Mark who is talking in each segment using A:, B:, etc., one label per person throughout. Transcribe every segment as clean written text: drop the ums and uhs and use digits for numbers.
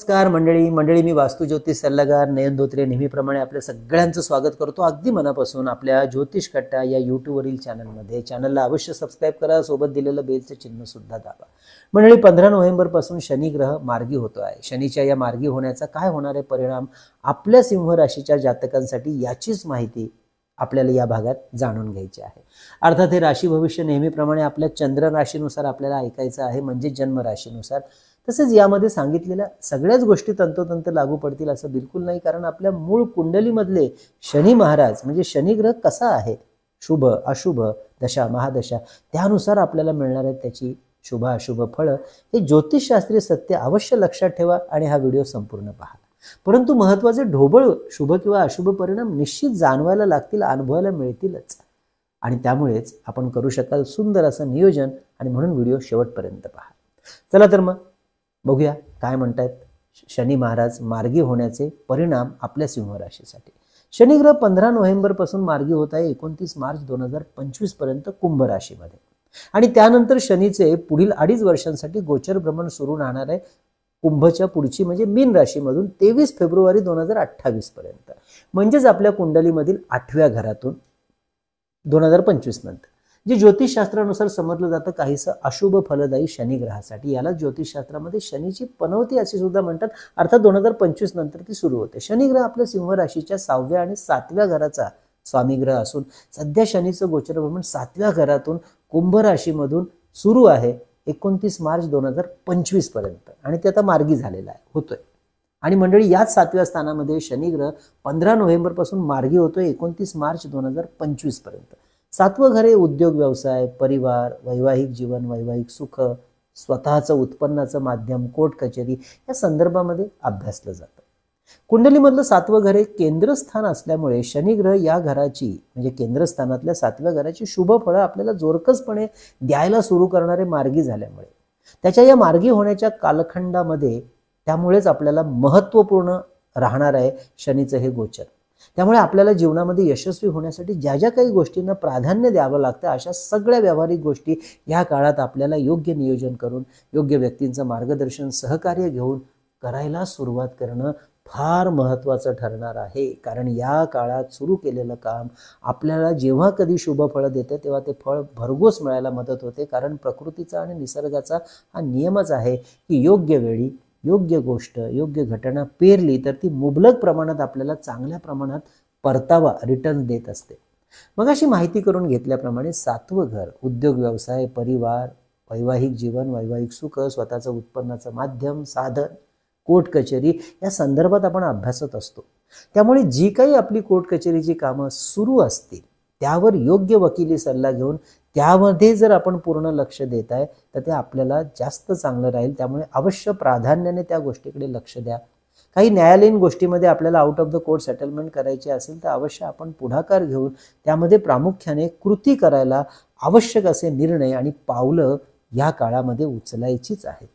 A: नमस्कार मंडळी मी वास्तू ज्योतिष सल्लागार नयन धोत्रे नेहमीप्रमाणे आपल्या सगळ्यांचं स्वागत करतो अगदी मनापासून आपल्या ज्योतिष कट्टा या यूट्यूबवरील चॅनलमध्ये। चॅनलला अवश्य सबस्क्राइब करा, सोबत दिलेलं बेलचं चिन्ह सुद्धा दाबा। मंडळी 15 नोव्हेंबर पासून शनी ग्रह मार्गी होतो आहे। शनीच्या या मार्गी होण्याचा काय होणार आहे परिणाम आपल्या सिंह राशीच्या जातकांसाठी याचीच माहिती आपल्याला या भागात जाणून घ्यायची आहे। अर्थात हे राशी भविष्य नेहमीप्रमाणे आपल्या चंद्र राशीनुसार आपल्याला ऐकायचं आहे, म्हणजे जन्म राशीनुसार। तसेच यामध्ये सांगितलेल्या सगळ्याच गोष्टी तंतोतंत लागू पडतील असं बिलकुल नाही, कारण आपल्या मूळ कुंडलीमधले शनी महाराज म्हणजे शनी ग्रह कसा आहे, शुभ अशुभ दशा महादशा त्यानुसार आपल्याला मिळणार आहे त्याची शुभ अशुभ फळं। हे ज्योतिषशास्त्रीय सत्य अवश्य लक्षात ठेवा आणि हा व्हिडिओ संपूर्ण पहा। परंतु महत्त्वाचे ढोबळ शुभ किंवा अशुभ परिणाम निश्चित जाणवायला लागतील, अनुभवायला मिळतीलच, आणि त्यामुळेच आपण करू शकाल सुंदर असं नियोजन, आणि म्हणून व्हिडिओ शेवटपर्यंत पहा। चला तर मग बघूया काय म्हणतात शनी महाराज मार्गी होण्याचे परिणाम आपल्या सिंह राशीसाठी। शनी ग्रह 15 नोव्हेंबर पासून मार्गी होत आहे 29 मार्च 2025 पर्यंत कुंभ राशीमध्ये, आणि त्यानंतर शनीचे पुढील 2.5 वर्षांसाठी गोचर भ्रमण सुरू राहणार आहे कुंभच्या पुढची म्हणजे मीन राशीमधून 23 फेब्रुवारी 2028 पर्यंत, म्हणजेच आपल्या कुंडलीमधील 8व्या घरातून 2025 नंतर, जे ज्योतिषशास्त्रानुसार समजलं जातं काहीसं अशुभ फलदायी शनी ग्रहासाठी। याला ज्योतिषशास्त्रामध्ये शनीची पनवती अशी सुद्धा म्हणतात, अर्थात 2025 नंतर ती सुरू होते। शनी ग्रह आपल्या सिंह राशीच्या 6व्या आणि 7व्या घराचा स्वामी ग्रह असून सध्या शनीचं गोचर भ्रमण 7व्या घरातून कुंभ राशीमधून सुरू आहे 29 मार्च 2025 पर्यंत, आणि ते आता मार्गी झालेला आहे होतोय। आणि मंडळी याच 7व्या स्थानामध्ये शनी ग्रह 15 नोव्हेंबर पासून मार्गी होतोय 29 मार्च 2025 पर्यंत। 7वं घर हे उद्योग व्यवसाय परिवार वैवाहिक जीवन वैवाहिक सुख स्वतःचं उत्पन्नाचं माध्यम कोर्ट कचेरी या संदर्भामध्ये अभ्यासलं जातं। कुंडलीमधलं 7वं घर हे केंद्रस्थान असल्यामुळे शनी ग्रह या घराची म्हणजे केंद्रस्थानातल्या 7व्या घराची शुभ फळं आपल्याला जोरकसपणे द्यायला सुरू करणारे मार्गी झाल्यामुळे त्याच्या या मार्गी होण्याच्या कालखंडामध्ये त्यामुळेच आपल्याला महत्त्वपूर्ण राहणार आहे शनीचं हे गोचर। त्यामुळे आपल्याला जीवनामध्ये यशस्वी होण्यासाठी ज्या ज्या काही गोष्टींना प्राधान्य द्यावं लागतं अशा सगळ्या व्यावहारिक गोष्टी या काळात आपल्याला योग्य नियोजन करून योग्य व्यक्तींचं मार्गदर्शन सहकार्य घेऊन करायला सुरुवात करणं फार महत्त्वाचं ठरणार आहे। कारण या काळात सुरू केलेलं काम आपल्याला जेव्हा कधी शुभ फळं देते तेव्हा ते फळ भरघोस मिळायला मदत होते, कारण प्रकृतीचा आणि निसर्गाचा हा नियमच आहे की योग्य वेळी योग्य गोष्ट योग्य घटना पेरली तर ती मुबलक प्रमाणात आपल्याला चांगल्या प्रमाणात परतावा रिटर्न देत असते। मग अशी माहिती करून घेतल्याप्रमाणे 7वं घर उद्योग व्यवसाय परिवार वैवाहिक जीवन वैवाहिक सुख स्वतःचं उत्पन्नाचं माध्यम साधन कोर्ट कचेरी या संदर्भात आपण अभ्यासत असतो। त्यामुळे जी काही आपली कोर्ट कचेरीची कामं सुरू असतील त्यावर योग्य वकिली सल्ला घेऊन त्यामध्ये जर आपण पूर्ण लक्ष देत आहे तर ते आपल्याला जास्त चांगलं राहील। त्यामुळे अवश्य प्राधान्याने त्या गोष्टीकडे लक्ष द्या। काही न्यायालयीन गोष्टीमध्ये आपल्याला out of the court settlement करायची असेल तर अवश्य आपण पुढाकार घेऊन त्यामध्ये प्रामुख्याने कृती करायला आवश्यक असे निर्णय आणि पावलं या काळामध्ये उचलायचीच आहेत।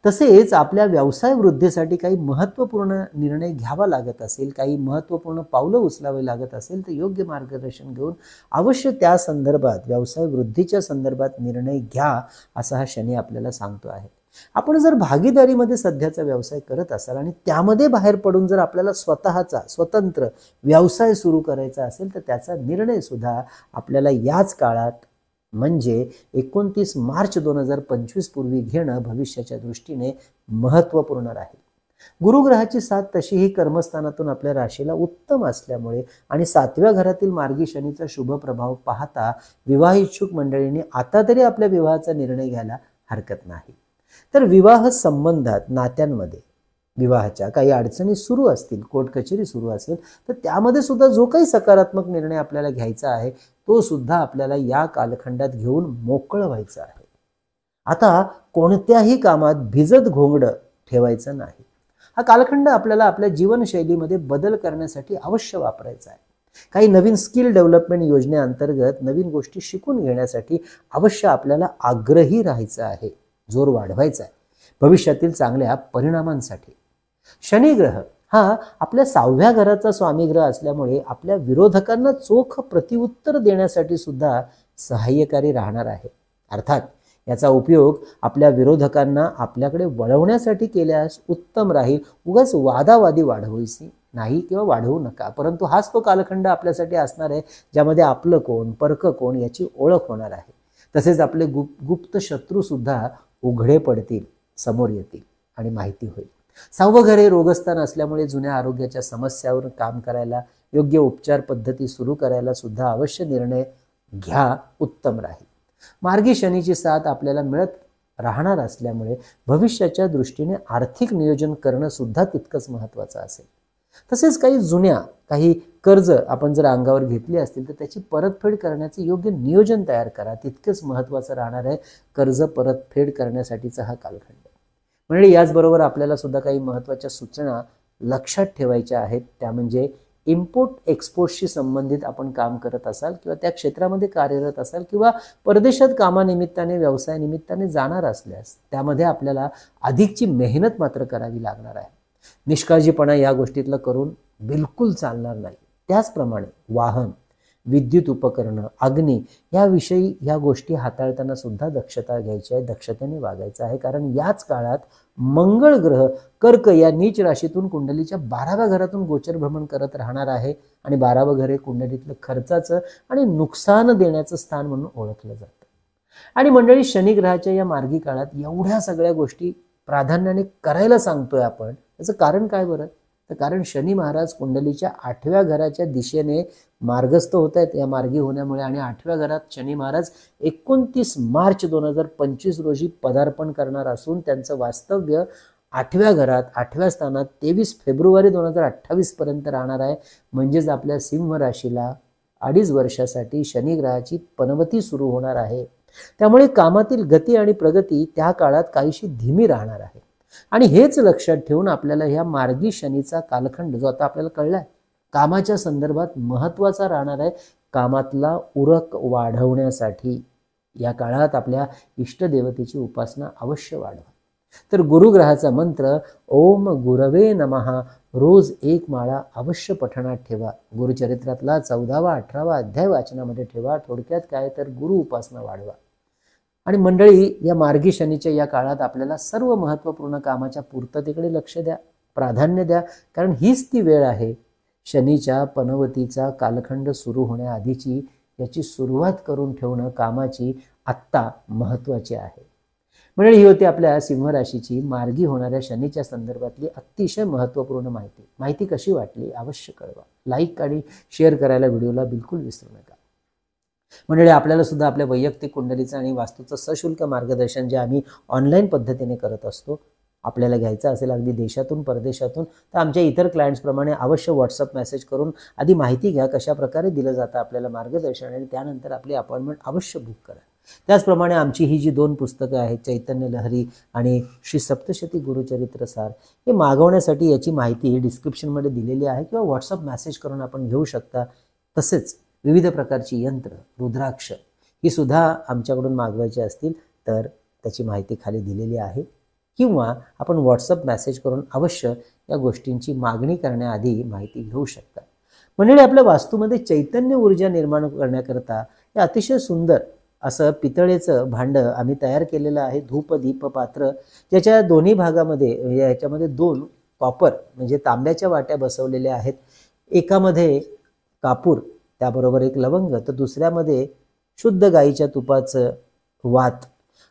A: तसेच आपल्या व्यवसाय वृद्धीसाठी काही महत्त्वपूर्ण निर्णय घ्यावा लागत असेल काही महत्त्वपूर्ण पावलं उचलावे लागत असेल तर योग्य मार्गदर्शन घेऊन अवश्य त्या संदर्भात व्यवसाय वृद्धीच्या संदर्भात निर्णय घ्या असा हा शनी आपल्याला सांगतो आहे। आपण जर भागीदारीमध्ये सध्याचा व्यवसाय करत असाल आणि त्यामध्ये बाहेर पडून जर आपल्याला स्वतःचा स्वतंत्र व्यवसाय सुरू करायचा असेल तर त्याचा निर्णय सुद्धा आपल्याला याच काळात म्हणजे 29 मार्च 2025 पूर्वी घेणं भविष्याच्या दृष्टीने महत्त्वपूर्ण राहील। गुरुग्रहाची साथ तशीही कर्मस्थानातून आपल्या राशीला उत्तम असल्यामुळे आणि 7व्या घरातील मार्गी शनीचा शुभ प्रभाव पाहता विवाह इच्छुक मंडळींनी आता तरी आपल्या विवाहाचा निर्णय घ्यायला हरकत नाही। तर विवाह संबंधात नात्यांमध्ये विवाहाच्या काही अडचणी सुरू असतील कोर्ट कचेरी सुरू असेल तर त्यामध्ये सुद्धा जो काही सकारात्मक निर्णय आपल्याला घ्यायचा आहे तो सुद्धा आपल्याला या कालखंडात घेऊन मोकळं व्हायचं आहे। आता कोणत्याही कामात भिजत घोंगडं ठेवायचं नाही। हा कालखंड आपल्याला आपल्या जीवनशैलीमध्ये बदल करण्यासाठी अवश्य वापरायचा आहे। काही नवीन स्किल डेव्हलपमेंट योजनेअंतर्गत नवीन गोष्टी शिकून घेण्यासाठी अवश्य आपल्याला आग्रही राहायचं आहे, जोर वाढवायचा आहे भविष्यातील चांगल्या परिणामांसाठी। शनी ग्रह हा आपल्या 6व्या घराचा स्वामी ग्रह असल्यामुळे आपल्या विरोधकांना चोख प्रतिउत्तर देण्यासाठी सुद्धा सहाय्यकारी राहणार आहे। अर्थात याचा उपयोग आपल्या विरोधकांना आपल्याकडे वळवण्यासाठी केल्यास उत्तम राहील. उगाच वादावादी वाढवायची नाही किंवा वाढवू नका. परंतु हाच तो कालखंड आपल्यासाठी असणार आहे ज्यामध्ये आपलं कोण परक कोण याची ओळख होणार आहे. तसेच आपले गुप्त शत्रू सुद्धा उघडे पडतील, समोर येतील आणि माहिती होईल. 6वं घर हे रोगस्थान असल्यामुळे जुन्या आरोग्याच्या समस्यावर काम करायला, योग्य उपचार पद्धती सुरू करायला सुद्धा अवश्य निर्णय घ्या, उत्तम राहील. मार्गी शनीची साथ आपल्याला मिळत राहणार असल्यामुळे भविष्याच्या दृष्टीने आर्थिक नियोजन करणं सुद्धा तितकंच महत्त्वाचं असेल. तसेच काही कर्ज आपण जर अंगावर घेतली असतील तर त्याची परतफेड करण्याचे योग्य नियोजन तयार करा. तितकंच महत्त्वाचं राहणार आहे कर्ज परतफेड करण्यासाठीचा हा कालखंड. म्हणजे याचबरोबर आपल्याला सुद्धा काही महत्त्वाच्या सूचना लक्षात ठेवायच्या आहेत. त्या म्हणजे इम्पोर्ट एक्सपोर्टशी संबंधित आपण काम करत असाल किंवा त्या क्षेत्रामध्ये कार्यरत असाल किंवा परदेशात कामानिमित्ताने व्यवसायानिमित्ताने जाणार असल्यास त्यामध्ये आपल्याला अधिकची मेहनत मात्र करावी लागणार आहे. निष्काळजीपणा या गोष्टीतलं करून बिलकुल चालणार नाही. त्याचप्रमाणे वाहन, विद्युत उपकरणं, अग्नी याविषयी या गोष्टी हाताळताना सुद्धा दक्षता घ्यायची आहे, दक्षतेने वागायचं आहे. कारण याच काळात मंगळ ग्रह कर्क या नीच राशीतून कुंडलीच्या 12व्या घरातून गोचर भ्रमण करत राहणार आहे आणि 12वं घर हे कुंडलीतलं खर्चाचं आणि नुकसान देण्याचं स्थान म्हणून ओळखलं जातं. आणि मंडळी, शनी ग्रहाच्या या मार्गी काळात एवढ्या सगळ्या गोष्टी प्राधान्याने करायला सांगतोय आपण. याचं कारण काय बरं? तर कारण शनी महाराज कुंडलीच्या 8व्या घराच्या दिशेने मार्गस्थ होत आहेत या मार्गी होण्यामुळे. आणि 8व्या घरात शनी महाराज 29 मार्च 2025 रोजी पदार्पण करणार असून त्यांचं वास्तव्य 8व्या घरात 8व्या स्थानात 23 फेब्रुवारी 2028 पर्यंत राहणार आहे. म्हणजेच आपल्या सिंह राशीला 2.5 वर्षासाठी शनी ग्रहाची पनवती सुरू होणार आहे. त्यामुळे कामातील गती आणि प्रगती त्या काळात काहीशी धीमी राहणार आहे. आणि हेच लक्षात ठेवून आपल्याला ह्या मार्गी शनीचा कालखंड जो आता आपल्याला कळलाय कामाच्या संदर्भात महत्त्वाचा राहणार आहे. कामातला उरक वाढवण्यासाठी या काळात आपल्या इष्टदेवतेची उपासना अवश्य वाढवा. तर गुरुग्रहाचा मंत्र ओम गुरवे नमः रोज 1 माळा अवश्य पठणात ठेवा. गुरुचरित्रातला 14वा 18वा अध्याय वाचनामध्ये ठेवा. थोडक्यात काय तर गुरु उपासना वाढवा. आणि मंडळी, या मार्गी शनीच्या या काळात आपल्याला सर्व महत्त्वपूर्ण कामाच्या पूर्ततेकडे लक्ष द्या, प्राधान्य द्या. कारण हीच ती वेळ आहे शनीच्या पनवतीचा कालखंड सुरू होण्याआधीची. याची सुरुवात करून ठेवणं कामाची आत्ता महत्त्वाची आहे. मंडळी, ही होती आपल्या सिंह राशीची मार्गी होणाऱ्या शनीच्या संदर्भातली अतिशय महत्त्वपूर्ण माहिती. माहिती कशी वाटली अवश्य कळवा. लाईक आणि शेअर करायला व्हिडिओला बिलकुल विसरू नका. मंडळी, आपल्याला सुद्धा आपल्या वैयक्तिक कुंडलीचं आणि वास्तूचं सशुल्क मार्गदर्शन जे आम्ही ऑनलाईन पद्धतीने करत असतो, आपल्याला घ्यायचं असेल अगदी देशातून परदेशातून, तर आमच्या इतर क्लायंट्सप्रमाणे अवश्य व्हॉट्सअप मेसेज करून आधी माहिती घ्या कशा प्रकारे दिलं जातं आपल्याला मार्गदर्शन, आणि त्यानंतर आपली अपॉइंटमेंट अवश्य बुक करा. त्याचप्रमाणे आमची ही जी 2 पुस्तकं आहेत, चैतन्य लहरी आणि श्री सप्तशती गुरुचरित्र सार, हे मागवण्यासाठी याची माहिती डिस्क्रिप्शनमध्ये दिलेली आहे किंवा व्हॉट्सअप मेसेज करून आपण घेऊ शकता. तसेच विविध प्रकारची यंत्र, रुद्राक्ष ही सुद्धा आमच्याकडून मागवायची असतील तर त्याची माहिती खाली दिलेली आहे. किंवा आपण व्हॉट्सअप मेसेज करून अवश्य या गोष्टींची मागणी करण्याआधी माहिती घेऊ शकता. म्हणजे आपल्या वास्तूमध्ये चैतन्य ऊर्जा निर्माण करण्याकरता हे अतिशय सुंदर असं पितळेचं भांडं आम्ही तयार केलेलं आहे. धूप दीप पात्र, ज्याच्या दोन्ही भागामध्ये याच्यामध्ये 2 कॉपर म्हणजे तांब्याच्या वाट्या बसवलेल्या आहेत. एकामध्ये कापूर, त्याबरोबर 1 लवंग, तर दुसऱ्यामध्ये शुद्ध गाईच्या तुपाचं वात,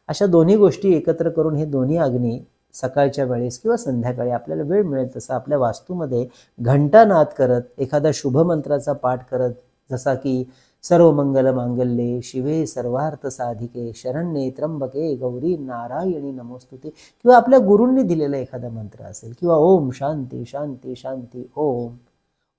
A: अशा दोन्ही गोष्टी एकत्र करून हे दोन्ही अग्नी सकाळच्या वेळेस किंवा संध्याकाळी आपल्याला वेळ मिळेल तसं आपल्या वास्तूमध्ये घंटानाद करत, एखादा शुभमंत्राचा पाठ करत, जसा की सर्व मंगल मांगल्ये शिवे सर्वार्थ साधिके शरण्ये त्र्यंबके गौरी नारायणी नमोस्तुते, किंवा आपल्या गुरूंनी दिलेला एखादा मंत्र असेल, किंवा ओम शांती शांती शांती ओम,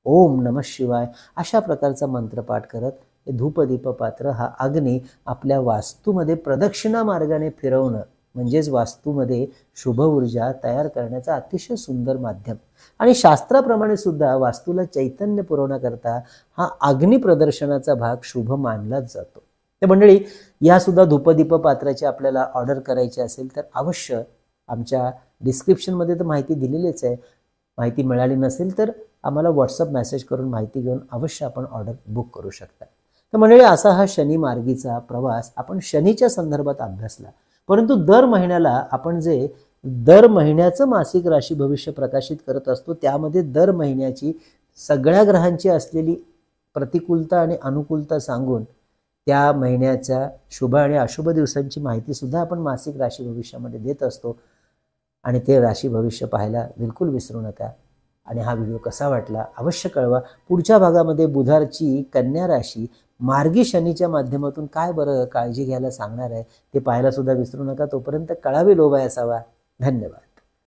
A: ओम नमः शिवाय, अशा प्रकारचा मंत्रपाठ करत हे धूपदीप पात्र हा अग्नी आपल्या वास्तूमध्ये प्रदक्षिणा मार्गाने फिरवणं म्हणजेच वास्तूमध्ये शुभ ऊर्जा तयार करण्याचा अतिशय सुंदर माध्यम. आणि शास्त्राप्रमाणे सुद्धा वास्तूला चैतन्य पुरवण्याकरता हा अग्नी प्रदर्शनाचा भाग शुभ मानलाच जातो. तर मंडळी, या सुद्धा धूपदीप पात्राची आपल्याला ऑर्डर करायची असेल तर अवश्य आमच्या डिस्क्रिप्शनमध्ये तर माहिती दिलेलीच आहे. माहिती मिळाली नसेल तर आम्हाला व्हॉट्सअप मेसेज करून माहिती घेऊन अवश्य आपण ऑर्डर बुक करू शकता. तर मंडळी, असा हा शनी मार्गीचा प्रवास आपण शनीच्या संदर्भात अभ्यासला. परंतु दर महिन्याला आपण जे दर महिन्याचं मासिक राशी भविष्य प्रकाशित करत असतो, त्यामध्ये दर महिन्याची सगळ्या ग्रहांची असलेली प्रतिकूलता आणि अनुकूलता सांगून त्या महिन्याच्या शुभ आणि अशुभ दिवसांची माहिती सुद्धा आपण मासिक राशी भविष्यामध्ये देत असतो. आणि ते राशी भविष्य पाहायला बिलकुल विसरू नका. आणि हा व्हिडिओ कसा वाटला अवश्य कळवा. पुढच्या भागामध्ये बुधवारची कन्या राशी मार्गी शनीच्या माध्यमातून काय बरं काळजी घ्यायला सांगणार आहे ते पाहायला सुद्धा विसरू नका. तोपर्यंत कळावे लोभाय असावा. धन्यवाद.